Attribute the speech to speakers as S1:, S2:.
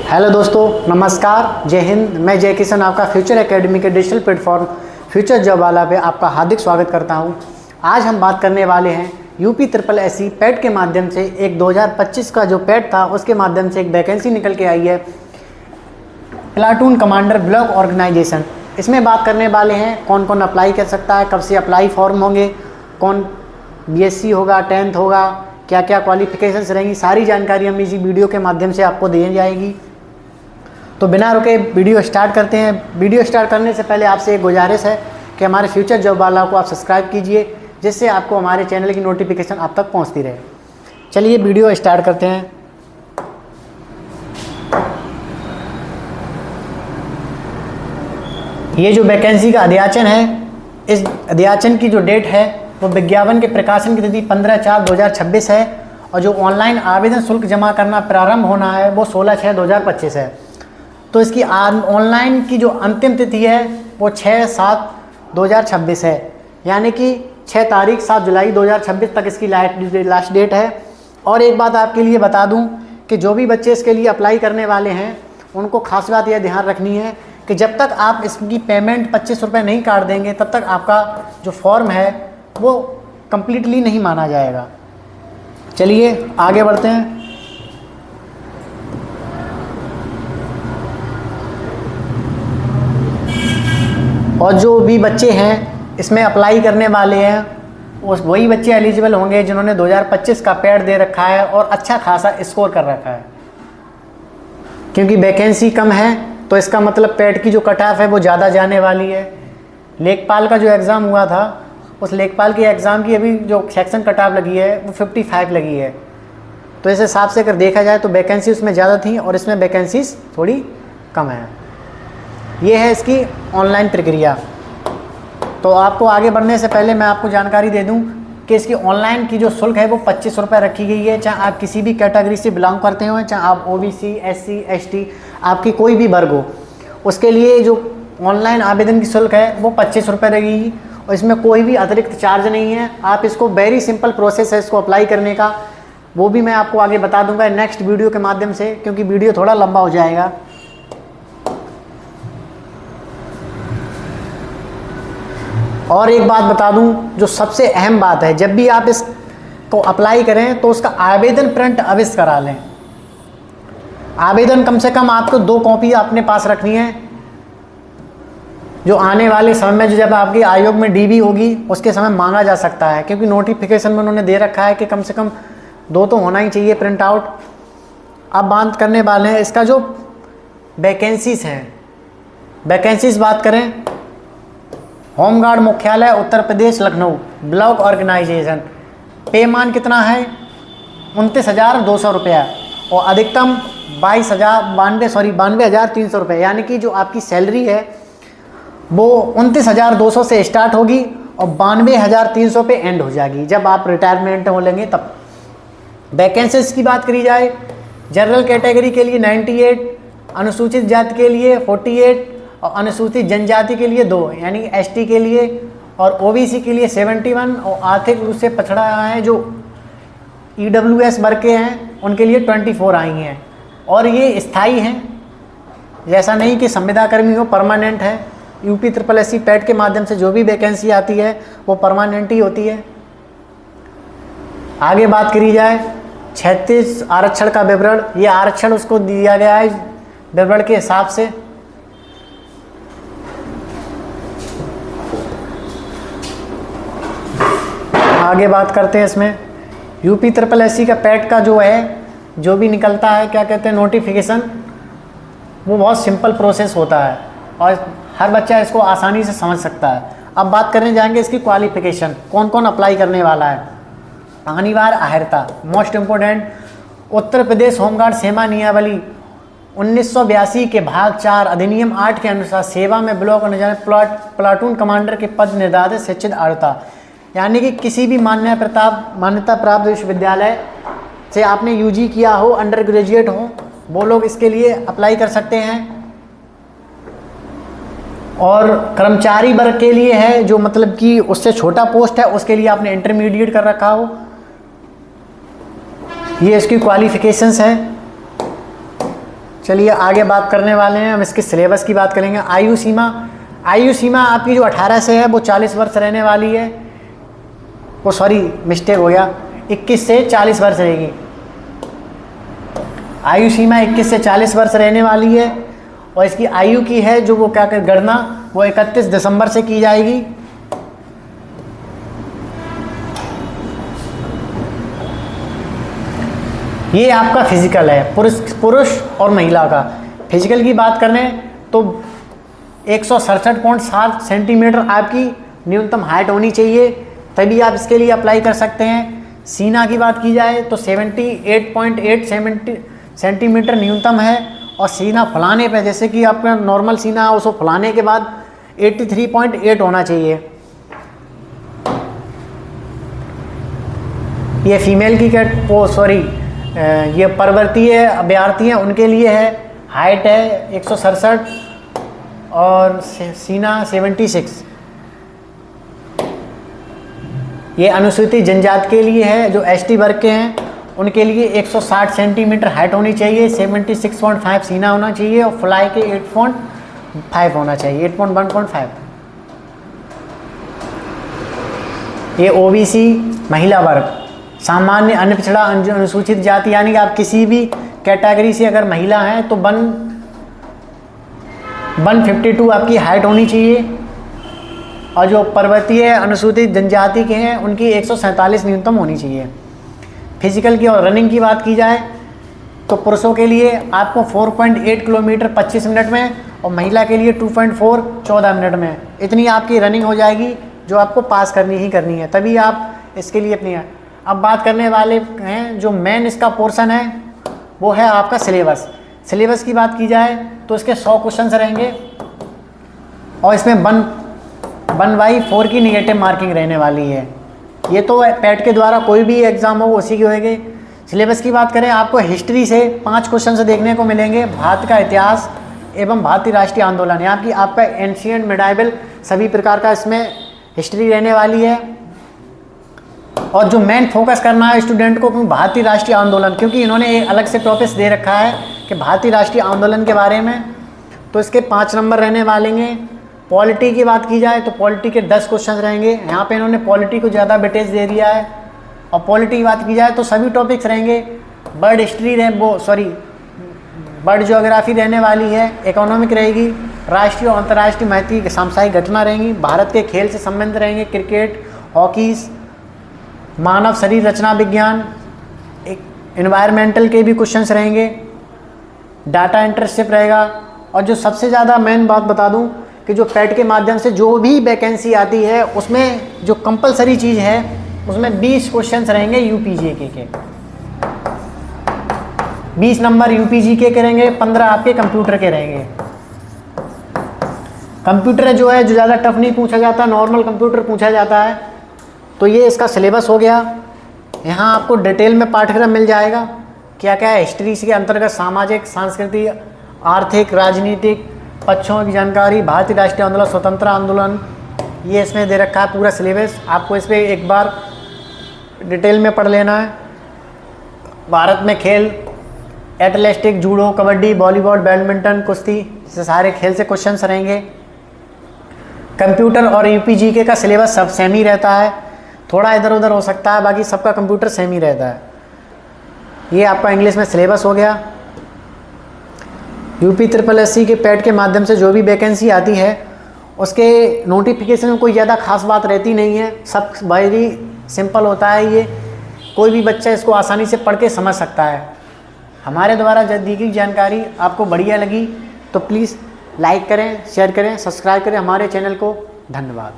S1: Hello दोस्तों, नमस्कार, जय हिंद। मैं जय किशन आपका फ्यूचर एकेडमी के डिजिटल प्लेटफॉर्म फ्यूचर जॉब वाला पे आपका हार्दिक स्वागत करता हूं। आज हम बात करने वाले हैं यूपी ट्रिपल एससी पैट के माध्यम से एक 2025 का जो पैट था उसके माध्यम से एक वैकेंसी निकल के आई है, प्लाटून कमांडर ब्लॉक ऑर्गेनाइजेशन। इसमें बात करने वाले हैं कौन कौन अप्लाई कर सकता है, कब से अप्लाई फॉर्म होंगे, कौन बीएससी होगा, 10th होगा, क्या क्या क्वालिफिकेशंस रहेंगी, सारी जानकारी हम इसी वीडियो के माध्यम से आपको दी जाएगी। तो बिना रुके वीडियो स्टार्ट करते हैं। वीडियो स्टार्ट करने से पहले आपसे एक गुजारिश है कि हमारे फ्यूचर जॉब वाला को आप सब्सक्राइब कीजिए, जिससे आपको हमारे चैनल की नोटिफिकेशन आप तक पहुंचती रहे। चलिए वीडियो स्टार्ट करते हैं। ये जो वैकेंसी का अध्याचन है, इस अध्याचन की जो डेट है वो विज्ञापन के प्रकाशन की तिथि 15/4/2026 है और जो ऑनलाइन आवेदन शुल्क जमा करना प्रारंभ होना है वो 16/6/2025 है। तो इसकी ऑनलाइन की जो अंतिम तिथि है वो 6/7/2026 है, यानी कि 6 तारीख 7 जुलाई 2026 तक इसकी लास्ट डेट है। और एक बात आपके लिए बता दूं कि जो भी बच्चे इसके लिए अप्लाई करने वाले हैं उनको खास बात यह ध्यान रखनी है कि जब तक आप इसकी पेमेंट 25 रुपये नहीं काट देंगे तब तक आपका जो फॉर्म है वो कम्प्लीटली नहीं माना जाएगा। चलिए आगे बढ़ते हैं। और जो भी बच्चे हैं इसमें अप्लाई करने वाले हैं उस वही बच्चे एलिजिबल होंगे जिन्होंने 2025 का पैड दे रखा है और अच्छा खासा स्कोर कर रखा है। क्योंकि वैकेंसी कम है तो इसका मतलब पैड की जो कट ऑफ है वो ज़्यादा जाने वाली है। लेखपाल का जो एग्ज़ाम हुआ था उस लेखपाल के एग्ज़ाम की अभी जो सेक्शन कट ऑफ लगी है वो 55 लगी है। तो इस हिसाब से अगर देखा जाए तो वैकेंसी उसमें ज़्यादा थी और इसमें वैकेंसीज थोड़ी कम है। ये है इसकी ऑनलाइन प्रक्रिया। तो आपको आगे बढ़ने से पहले मैं आपको जानकारी दे दूं कि इसकी ऑनलाइन की जो शुल्क है वो 25 रुपये रखी गई है। चाहे आप किसी भी कैटेगरी से बिलोंग करते हो, चाहे आप ओबीसी, एससी, एसटी, आपकी कोई भी वर्ग हो, उसके लिए जो ऑनलाइन आवेदन की शुल्क है वो 25 रुपये रहेगी और इसमें कोई भी अतिरिक्त चार्ज नहीं है। आप इसको वेरी सिंपल प्रोसेस है इसको अप्लाई करने का, वो भी मैं आपको आगे बता दूंगा नेक्स्ट वीडियो के माध्यम से, क्योंकि वीडियो थोड़ा लंबा हो जाएगा। और एक बात बता दूं जो सबसे अहम बात है, जब भी आप इसको अप्लाई करें तो उसका आवेदन प्रिंट अवश्य करा लें। आवेदन कम से कम आपको 2 कॉपी अपने पास रखनी है। जो आने वाले समय में जब आपकी आयोग में डीबी होगी उसके समय मांगा जा सकता है, क्योंकि नोटिफिकेशन में उन्होंने दे रखा है कि कम से कम 2 तो होना ही चाहिए प्रिंट आउट। अब बात करने वाले हैं इसका जो वैकेंसीज हैं। वैकेंसीज बात करें, होमगार्ड मुख्यालय उत्तर प्रदेश लखनऊ ब्लॉक ऑर्गेनाइजेशन, पेमान कितना है 29,200 रुपया और अधिकतम 92,300 रुपये, यानी कि जो आपकी सैलरी है वो 29,200 से स्टार्ट होगी और 92,300 पे एंड हो जाएगी जब आप रिटायरमेंट हो लेंगे तब। वैकेंसीज की बात करी जाए, जनरल कैटेगरी के लिए 98, अनुसूचित जाति के लिए 48 और अनुसूचित जनजाति के लिए 2, यानी एसटी के लिए और ओबीसी के लिए 71 और आर्थिक रूप से पछड़ा है जो ईडब्ल्यूएस वर्ग के हैं उनके लिए 24 आई हैं। और ये स्थायी हैं, जैसा नहीं कि संविदा कर्मी हो, परमानेंट है। यूपी ट्रिपल एससी पैट के माध्यम से जो भी वैकेंसी आती है वो परमानेंट ही होती है। आगे बात करी जाए 36 आरक्षण का विवरण, ये आरक्षण उसको दिया गया है विवरण के हिसाब से। आगे बात करते हैं इसमें यूपी ट्रिपल एससी का पैट का जो है जो भी निकलता है क्या कहते हैं नोटिफिकेशन, वो बहुत सिंपल प्रोसेस होता है और हर बच्चा इसको आसानी से समझ सकता है। अब बात करने जाएंगे इसकी क्वालिफिकेशन, कौन कौन अप्लाई करने वाला है। अनिवार्य अहर्ता most important, Uttar Pradesh home guard सेवा नियमावली 1982 के भाग 4 अधिनियम 8 के अनुसार सेवा में ब्लॉक प्लाटून कमांडर के पद निर्धारित शिक्षित अर्थता, यानी कि किसी भी मान्यता प्राप्त विश्वविद्यालय से आपने यूजी किया हो, अंडर ग्रेजुएट हो, वो लोग इसके लिए अप्लाई कर सकते हैं। और कर्मचारी वर्ग के लिए है जो मतलब कि उससे छोटा पोस्ट है उसके लिए आपने इंटरमीडिएट कर रखा हो। ये इसकी क्वालिफिकेशंस है। चलिए आगे बात करने वाले हैं हम इसके सिलेबस की बात करेंगे। आयु सीमा आपकी जो 18 से है वो 40 वर्ष रहने वाली है। वो सॉरी मिस्टेक हो गया, 21 से 40 वर्ष रहेगी। आयु सीमा 21 से 40 वर्ष रहने वाली है। और इसकी आयु की है जो वो क्या कर गणना वो 31 दिसंबर से की जाएगी। ये आपका फिजिकल है पुरुष और महिला का। फिजिकल की बात करें तो 167.7 सेंटीमीटर आपकी न्यूनतम हाइट होनी चाहिए, तभी आप इसके लिए अप्लाई कर सकते हैं। सीना की बात की जाए तो 78.8 सेंटीमीटर न्यूनतम है। और सीना फुलाने पे, जैसे कि आपका नॉर्मल सीना है उसको फुलाने के बाद 83.8 होना चाहिए। ये फीमेल की ये पर्वतीय अभ्यर्थी हैं उनके लिए है। हाइट है 167 और सीना 76। ये अनुसूचित जनजाति के लिए है, जो एसटी वर्ग के हैं उनके लिए 160 सेंटीमीटर हाइट होनी चाहिए, 76.5 सीना होना चाहिए और फ्लाई के 8.5 होना चाहिए, 8.1.5। ये ओबीसी महिला वर्ग, सामान्य अनपिछड़ा अनुसूचित जाति, यानी कि आप किसी भी कैटेगरी से अगर महिला हैं तो 152 आपकी हाइट होनी चाहिए। और जो पर्वतीय अनुसूचित जनजाति के हैं उनकी 147 न्यूनतम होनी चाहिए। फिजिकल की और रनिंग की बात की जाए तो पुरुषों के लिए आपको 4.8 किलोमीटर 25 मिनट में और महिला के लिए 2.4 14 मिनट में इतनी आपकी रनिंग हो जाएगी, जो आपको पास करनी ही करनी है, तभी आप इसके लिए अपनी। अब बात करने वाले हैं जो मेन इसका पोर्शन है वो है आपका सिलेबस की बात की जाए तो इसके 100 क्वेश्चंस रहेंगे और इसमें 1/4 की निगेटिव मार्किंग रहने वाली है। ये तो पैट के द्वारा कोई भी एग्जाम हो उसी की होगी। सिलेबस की बात करें आपको हिस्ट्री से 5 क्वेश्चन देखने को मिलेंगे, भारत का इतिहास एवं भारतीय राष्ट्रीय आंदोलन, यहाँ की आपका एंशिएंट मिडाइवल सभी प्रकार का इसमें हिस्ट्री रहने वाली है। और जो मेन फोकस करना है स्टूडेंट को भारतीय राष्ट्रीय आंदोलन, क्योंकि इन्होंने एक अलग से टॉपिक्स दे रखा है कि भारतीय राष्ट्रीय आंदोलन के बारे में, तो इसके 5 नंबर रहने वाले हैं। पॉलिटी की बात की जाए तो पॉलिटी के 10 क्वेश्चन रहेंगे, यहाँ पे इन्होंने पॉलिटी को ज़्यादा वेटेज दे दिया है। और पॉलिटी की बात की जाए तो सभी टॉपिक्स रहेंगे। बर्ड हिस्ट्री बर्ड ज्योग्राफी रहने वाली है, इकोनॉमिक रहेगी, राष्ट्रीय और अंतर्राष्ट्रीय महत्व की सामसाई घटना रहेंगी, भारत के खेल से संबंध रहेंगे, क्रिकेट, हॉकीज, मानव शरीर रचना विज्ञान, एनवायरमेंटल के भी क्वेश्चंस रहेंगे, डाटा इंटरशिप रहेगा। और जो सबसे ज़्यादा मेन बात बता दूं कि जो पैट के माध्यम से जो भी वैकेंसी आती है उसमें जो कंपलसरी चीज़ है उसमें 20 क्वेश्चंस रहेंगे यूपीजीके के। 20 नंबर यूपीजीके के रहेंगे, 15 आपके कंप्यूटर के रहेंगे। कंप्यूटर जो है जो ज़्यादा टफ नहीं पूछा जाता, नॉर्मल कंप्यूटर पूछा जाता है। तो ये इसका सिलेबस हो गया। यहाँ आपको डिटेल में पाठ्यक्रम मिल जाएगा, क्या क्या है हिस्ट्री के अंतर्गत, सामाजिक, सांस्कृतिक, आर्थिक, राजनीतिक पक्षों की जानकारी, भारतीय राष्ट्रीय आंदोलन, स्वतंत्र आंदोलन, ये इसमें दे रखा है पूरा सिलेबस। आपको इस पर एक बार डिटेल में पढ़ लेना है। भारत में खेल, athletics, judo, kabaddi, volleyball, badminton, कुश्ती, से सारे खेल से क्वेश्चंस रहेंगे। कंप्यूटर और यूपीजीके का सिलेबस सब सेम ही रहता है, थोड़ा इधर उधर हो सकता है, बाकी सबका कंप्यूटर सेम ही रहता है। ये आपका इंग्लिश में सिलेबस हो गया। UPSSC के पैट के माध्यम से जो भी वैकेंसी आती है उसके नोटिफिकेशन में कोई ज़्यादा खास बात रहती नहीं है, सब वेरी सिंपल होता है। ये कोई भी बच्चा इसको आसानी से पढ़ के समझ सकता है। हमारे द्वारा जब दी गई जानकारी आपको बढ़िया लगी तो प्लीज़ लाइक करें, शेयर करें, सब्सक्राइब करें हमारे चैनल को। धन्यवाद।